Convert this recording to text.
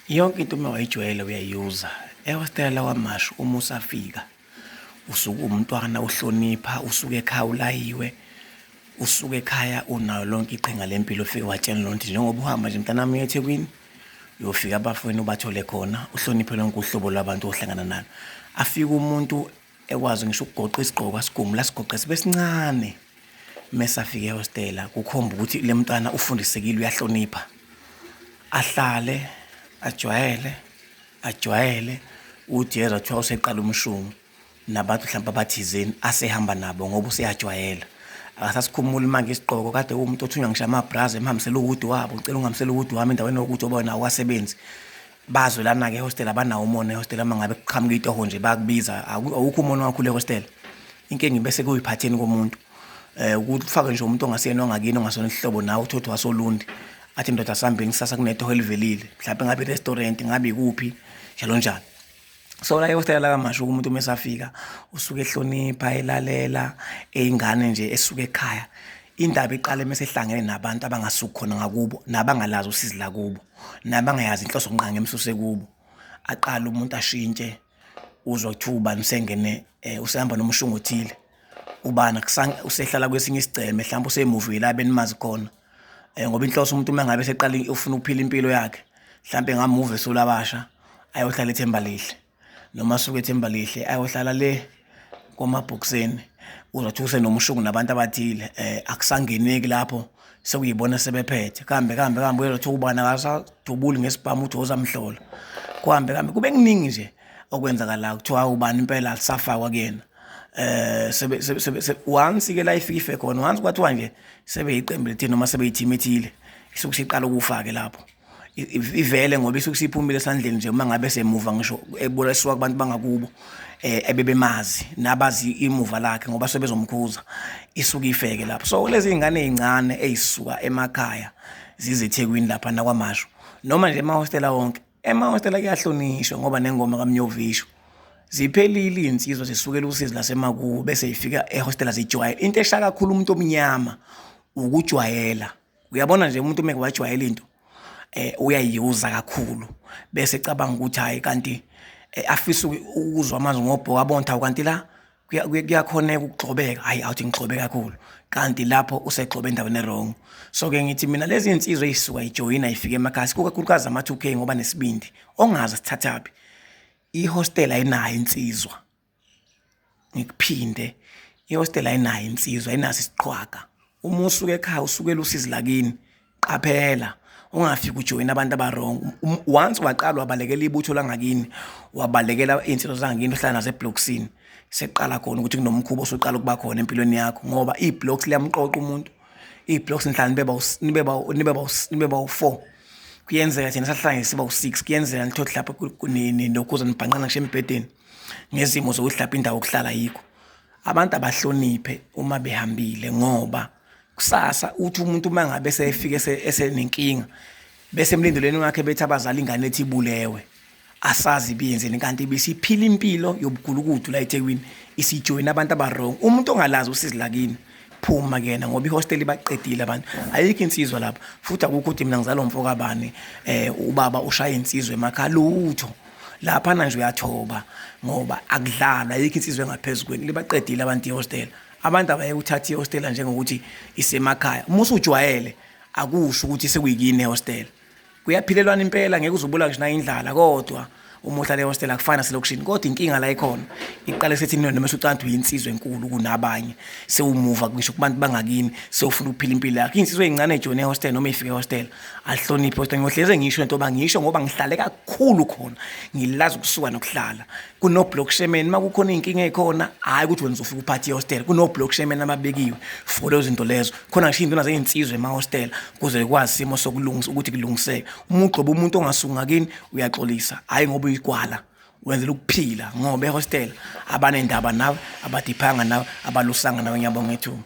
Yonke into uma wayijwayele uyayuza. Ehostela lakwaMashu uma usafika usuke umntwana uhlonipha, usuke ekhaya ulayiwe, usuke ekhaya unayo lonke iqhinga lempilo ufike watshela lonke njengoba uhamba nje mntanami uye eThekwini uyofika abafowenu ubathole khona uhloniphe lonke uhlobo lwabantu ohlangana nalo. Afike umuntu ekwazi ngisho ukugoqa isigqoko asigumula asigoqe sibe sincane. Mesafika ehostela kukhomba ukuthi le mntwana ufundisekile uyahlonipha. Ahlale ajwayele uthi yezwa kuthiwa useqala umshungu nabantu mhlawumbe abathizeni asehamba nabo ngoba useyajwayela. Akasasikhumuli manje isigqoko kade umuntu othunywa ngisho amabhrazi emhambisela ukuthi wabo ngicela ungihambisele ukuthi wami endaweni yokuthi obona awasebenzi. Bazwelana ke ehostela abanawo umona ehostela mangabe kuqhamuka itoho nje bakubiza awukho umona wakho le hostela. Inkingi bese kuyiphatheni komuntu ukuthi ufake nje umuntu ongasiyena ongakini ongasona ihlobo nawe uthi wasolundi athi ndoda asambeni kusasa kunetoho elivelile mhlawumbe ngabe restaurant ngabe ikuphi njalo njalo. So la ehostela lakaMashu umuntu mesafika usuke ehlonipha elalela eingane nje esuke ekhaya. Indaba iqale mase ehlangene nabantu abangasuki khona ngakubo nabangalazi usizi la kubo nabangayazi inhloso nqanga emsuse kubo. Aqala umuntu ashintshe uzwa kuthiwa nisengene usehamba nomshungu othile ubani usehlala kwesinye isigceme mhlawumbe usemovile la benimazi khona ngoba inhloso umuntu uma ngabe seqala ufuna ukuphila impilo yakhe mhlawumbe ngamove solabasha ayohlala eThembalihle noma suke eThembalihle ayohlala le komabhokiseni uzothi usenomshungu nabantu abathile akusangeneki lapho sekuyibona sebephethe kambe uyothi ubani akasadubuli ngesibhamu uthi ozamhlola kuhambe kube kuningi nje okwenzakala kuthiwa ubani impela alisafakwa kuyena once ke la ifike khona once kwathiwa nje sebe iqembu lethini noma sebe ithimi ethile isuke siqala ukufake lapho ivele ngoba isuke siphumile esandleni nje uma ngabe semuva ngisho eboleswa kubantu bangakubo ebebemazi nabazi imuva lakhe ngoba sebezomkhuza isuke ifeke lapho. So lezi ingane ezincane ezisuka emakhaya zize eThekwini lapha nakwaMashu noma nje emahostela wonke emahostela kuyahlonishwa ngoba nengoma kaMnyovisho ziphelile insizwa zisukela usizi lasemakubo bese ifika ehostela zijwayela. Into esha kakhulu umuntu omnyama ukujwayela. Uyabona nje umuntu uma wajwayela into uyayiyuza kakhulu bese ecabanga ukuthi hayi kanti afisa ukuzwa amazwi ngobho wabonta kanti la kuyakhoneka ukugxobeka hayi awuthi ngixobe kakhulu kanti lapho usegxobe endaweni wrong. So ke ngithi mina lezi insizwa ezisuka ijoyina ifike emakhaya kukakhulukazi ama2K ngoba nesibindi ongazi sithathaphi ihostela ayinayo insizwa. Ngikuphinde ihostela ayinayo insizwa ayinaso isiqhwaga. Uma usuke ekhaya usukela usizi lakini qaphela ungafika ujoyina abantu abarong. Once waqala wabalekela ibutho langakini wabalekela insizwa zangakini ohlala nazo eblocksini seqala khona ukuthi kunomkhubo osuqala ukuba khona empilweni yakho ngoba iblocks liyamqoqa umuntu. Iblocks nihlala nibe ba u4 kuyenzeka thina sahlangene siba u6 kuyenzeka nithothi lapha kunini nokuza nibhanqana ngisho embedeni ngezimo zokuhlapha indawo okuhlala yikho. Abantu abahloniphe uma behambile ngoba kusasa uthi umuntu mangabe sefike esenenkinga bese emlindelweni wakhe bethi abazali ingane ethi ibulewe asazi biyenzeni kanti bisiphila impilo yobugulukudu la eThekwini isijoyina abantu abarong. Umuntu ongalazi usizi lakini phuma kena ngoba ihostel ibaqedile abantu ayikho insizwa lapha futhi akukho ukuthi mina ngizalo mfoko abani ubaba ushaya insizwe emakhaya lutho lapha nje uyathoba ngoba akudlala ayikho insizwe engaphezulu kweni libaqedile abantu ihostel. Abantu abayekuthatha ihostel njengokuthi isemakhaya uma usujwayele akusho ukuthi sekuyikini ehostel kuyaphilelwana impela ngeke uzubula ngisho na indlala kodwa uma uhlala ehostel akufana selokishini kodwa inkinga la ikhona iqale sethi noma usucantu yinsizwe enkulu kunabanye sewumuva ngisho kubantu bangakini sewufuna ukuphila impilo yakhe. Insizwe ezincane ejoyina ehostel noma ifike ehostel alihloniphe hostel ngiyohleze ngisho into bangisho ngoba ngihlale kakhulu khona ngilazi ukusuka nokuhlala kuno block shemeni makukhona inkinga ezikhona hayi ukuthi wena uzofika uphathi ihostel kuno block shemeni ababekiwe for lezo zinto lezo khona ngisho into nazeyinsizwe emahostel kuze kwazi simo sokulungisa ukuthi kulungiseke. Uma ugcoba umuntu ongasuki ngakini uyaxolisa hayi ngoba igwala wenzela ukuphila ngoba ehostel abanendaba nawe abadiphanga nawe abalusanga nawe ngiyabonga ethu.